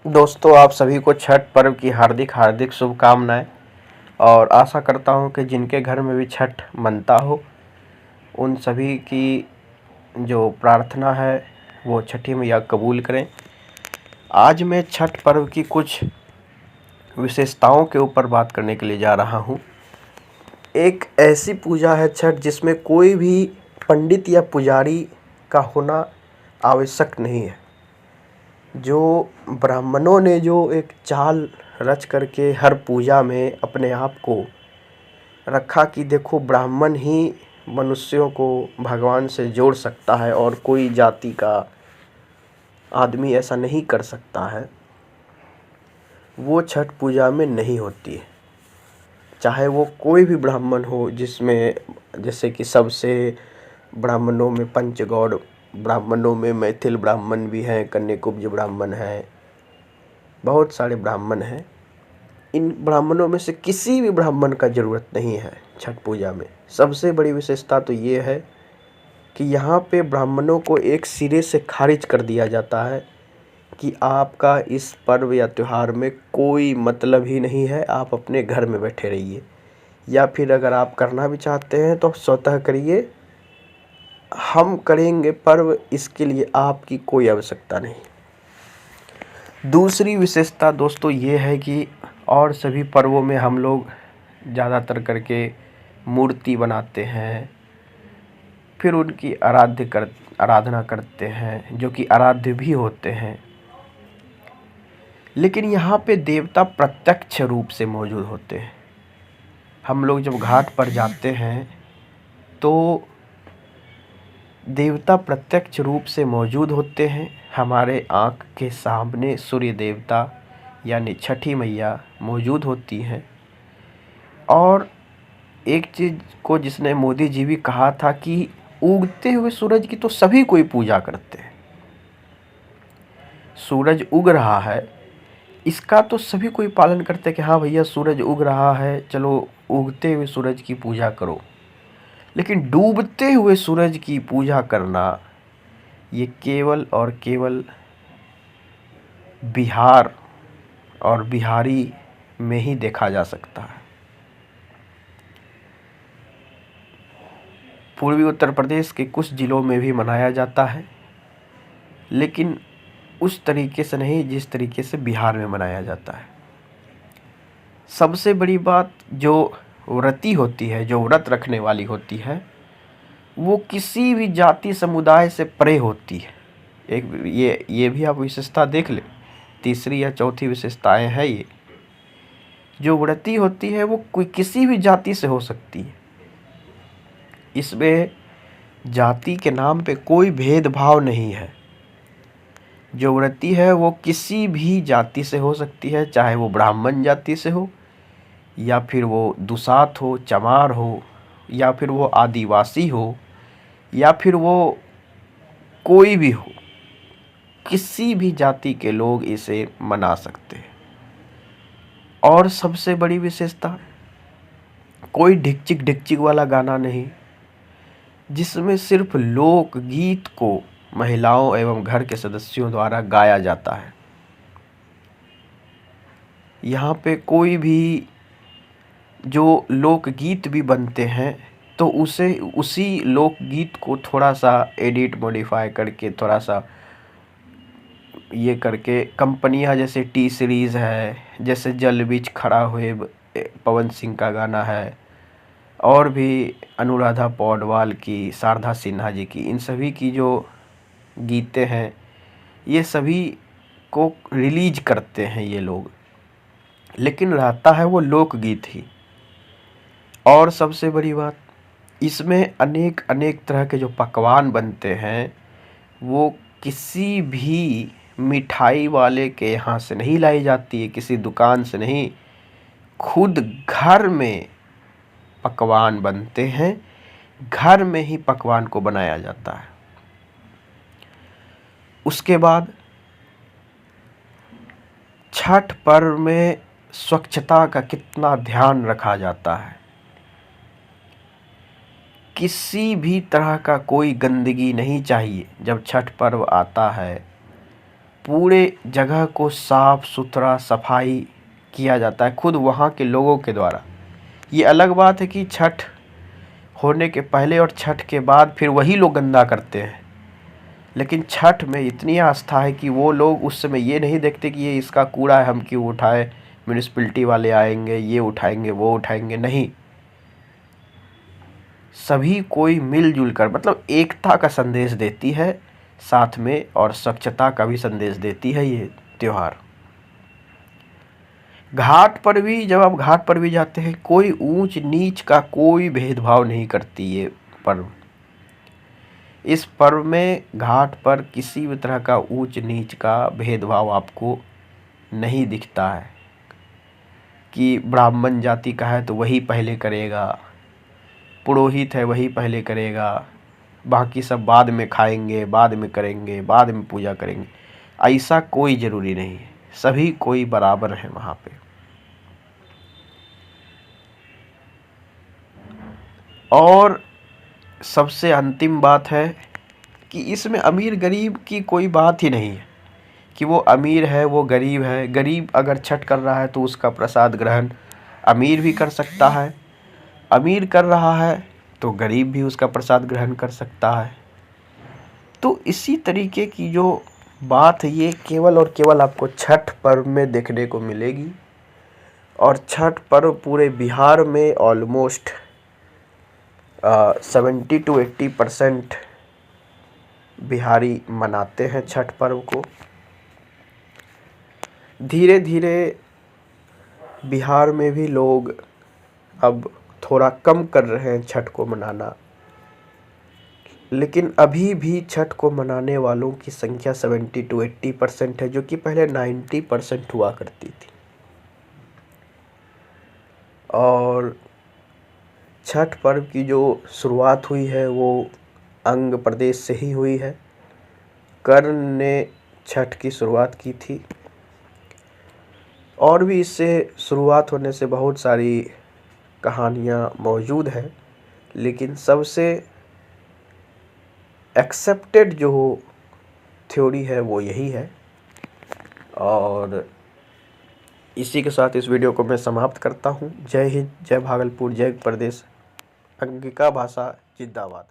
दोस्तों, आप सभी को छठ पर्व की हार्दिक हार्दिक शुभकामनाएं। और आशा करता हूं कि जिनके घर में भी छठ मनता हो उन सभी की जो प्रार्थना है वो छठी मैया कबूल करें। आज मैं छठ पर्व की कुछ विशेषताओं के ऊपर बात करने के लिए जा रहा हूं। एक ऐसी पूजा है छठ जिसमें कोई भी पंडित या पुजारी का होना आवश्यक नहीं है। जो ब्राह्मणों ने जो एक चाल रच करके हर पूजा में अपने आप को रखा कि देखो ब्राह्मण ही मनुष्यों को भगवान से जोड़ सकता है और कोई जाति का आदमी ऐसा नहीं कर सकता है, वो छठ पूजा में नहीं होती है। चाहे वो कोई भी ब्राह्मण हो, जिसमें जैसे कि सबसे ब्राह्मणों में पंचगौड़ ब्राह्मणों में मैथिल ब्राह्मण भी हैं, कन्याकुब्ज ब्राह्मण हैं, बहुत सारे ब्राह्मण हैं। इन ब्राह्मणों में से किसी भी ब्राह्मण का ज़रूरत नहीं है छठ पूजा में। सबसे बड़ी विशेषता तो ये है कि यहाँ पे ब्राह्मणों को एक सिरे से खारिज कर दिया जाता है कि आपका इस पर्व या त्यौहार में कोई मतलब ही नहीं है, आप अपने घर में बैठे रहिए, या फिर अगर आप करना भी चाहते हैं तो स्वतः करिए, हम करेंगे पर्व, इसके लिए आपकी कोई आवश्यकता नहीं। दूसरी विशेषता दोस्तों ये है कि और सभी पर्वों में हम लोग ज़्यादातर करके मूर्ति बनाते हैं, फिर उनकी आराधना करते हैं, जो कि आराध्य भी होते हैं। लेकिन यहाँ पे देवता प्रत्यक्ष रूप से मौजूद होते हैं। हम लोग जब घाट पर जाते हैं तो देवता प्रत्यक्ष रूप से मौजूद होते हैं। हमारे आँख के सामने सूर्य देवता यानी छठी मैया मौजूद होती हैं। और एक चीज़ को जिसने मोदी जी भी कहा था कि उगते हुए सूरज की तो सभी कोई पूजा करते हैं। सूरज उग रहा है, इसका तो सभी कोई पालन करते हैं कि हाँ भैया सूरज उग रहा है, चलो उगते हुए सूरज की पूजा करो। लेकिन डूबते हुए सूरज की पूजा करना ये केवल और केवल बिहार और बिहारी में ही देखा जा सकता है। पूर्वी उत्तर प्रदेश के कुछ ज़िलों में भी मनाया जाता है, लेकिन उस तरीके से नहीं जिस तरीके से बिहार में मनाया जाता है। सबसे बड़ी बात, जो व्रती होती है, जो व्रत रखने वाली होती है, वो किसी भी जाति समुदाय से परे होती है। एक ये भी आप विशेषता देख लें, तीसरी या चौथी विशेषताएं है ये। जो व्रती होती है वो कोई किसी भी जाति से हो सकती है। इसमें जाति के नाम पे कोई भेदभाव नहीं है। जो व्रती है वो किसी भी जाति से हो सकती है, चाहे वो ब्राह्मण जाति से हो, या फिर वो दुसात हो, चमार हो, या फिर वो आदिवासी हो, या फिर वो कोई भी हो। किसी भी जाति के लोग इसे मना सकते हैं। और सबसे बड़ी विशेषता, कोई ढिकचिक ढिकचिक वाला गाना नहीं, जिसमें सिर्फ लोकगीत को महिलाओं एवं घर के सदस्यों द्वारा गाया जाता है। यहाँ पे कोई भी जो लोकगीत भी बनते हैं तो उसी लोकगीत को थोड़ा सा एडिट मॉडिफाई करके, थोड़ा सा ये करके, कंपनियां जैसे टी सीरीज़ है, जैसे जल बीच खड़ा हुए पवन सिंह का गाना है, और भी अनुराधा पौडवाल की, शारदा सिन्हा जी की, इन सभी की जो गीतें हैं ये सभी को रिलीज करते हैं ये लोग, लेकिन रहता है वो लोकगीत ही। और सबसे बड़ी बात, इसमें अनेक अनेक तरह के जो पकवान बनते हैं वो किसी भी मिठाई वाले के यहाँ से नहीं लाई जाती है, किसी दुकान से नहीं, खुद घर में पकवान बनते हैं, घर में ही पकवान को बनाया जाता है। उसके बाद छठ पर्व में स्वच्छता का कितना ध्यान रखा जाता है। किसी भी तरह का कोई गंदगी नहीं चाहिए। जब छठ पर्व आता है पूरे जगह को साफ सुथरा सफाई किया जाता है खुद वहाँ के लोगों के द्वारा। ये अलग बात है कि छठ होने के पहले और छठ के बाद फिर वही लोग गंदा करते हैं, लेकिन छठ में इतनी आस्था है कि वो लोग उस समय ये नहीं देखते कि ये इसका कूड़ा है, हम क्यों उठाए, म्यूनिसिपैलिटी वाले आएंगे, ये उठाएंगे, वो उठाएंगे, नहीं। सभी कोई मिलजुल कर, मतलब एकता का संदेश देती है साथ में, और स्वच्छता का भी संदेश देती है ये त्योहार। घाट पर भी, जब आप घाट पर भी जाते हैं, कोई ऊंच नीच का कोई भेदभाव नहीं करती ये पर्व। इस पर्व में घाट पर किसी भी तरह का ऊंच नीच का भेदभाव आपको नहीं दिखता है कि ब्राह्मण जाति का है तो वही पहले करेगा, पुरोहित है वही पहले करेगा, बाकी सब बाद में खाएंगे, बाद में करेंगे, बाद में पूजा करेंगे। ऐसा कोई ज़रूरी नहीं है, सभी कोई बराबर है वहाँ पे। और सबसे अंतिम बात है कि इसमें अमीर गरीब की कोई बात ही नहीं है कि वो अमीर है वो गरीब है। गरीब अगर छठ कर रहा है तो उसका प्रसाद ग्रहण अमीर भी कर सकता है, अमीर कर रहा है तो गरीब भी उसका प्रसाद ग्रहण कर सकता है। तो इसी तरीके की जो बात है ये केवल और केवल आपको छठ पर्व में देखने को मिलेगी। और छठ पर्व पूरे बिहार में ऑलमोस्ट 70 to 80% बिहारी मनाते हैं छठ पर्व को। धीरे धीरे बिहार में भी लोग अब थोड़ा कम कर रहे हैं छठ को मनाना, लेकिन अभी भी छठ को मनाने वालों की संख्या 70 to 80% है, जो कि पहले 90% हुआ करती थी। और छठ पर्व की जो शुरुआत हुई है वो अंग प्रदेश से ही हुई है। कर्ण ने छठ की शुरुआत की थी, और भी इससे शुरुआत होने से बहुत सारी कहानियाँ मौजूद हैं, लेकिन सबसे एक्सेप्टेड जो थ्योरी है वो यही है। और इसी के साथ इस वीडियो को मैं समाप्त करता हूँ। जय हिंद, जय भागलपुर, जय प्रदेश, अंगिका भाषा जिंदाबाद।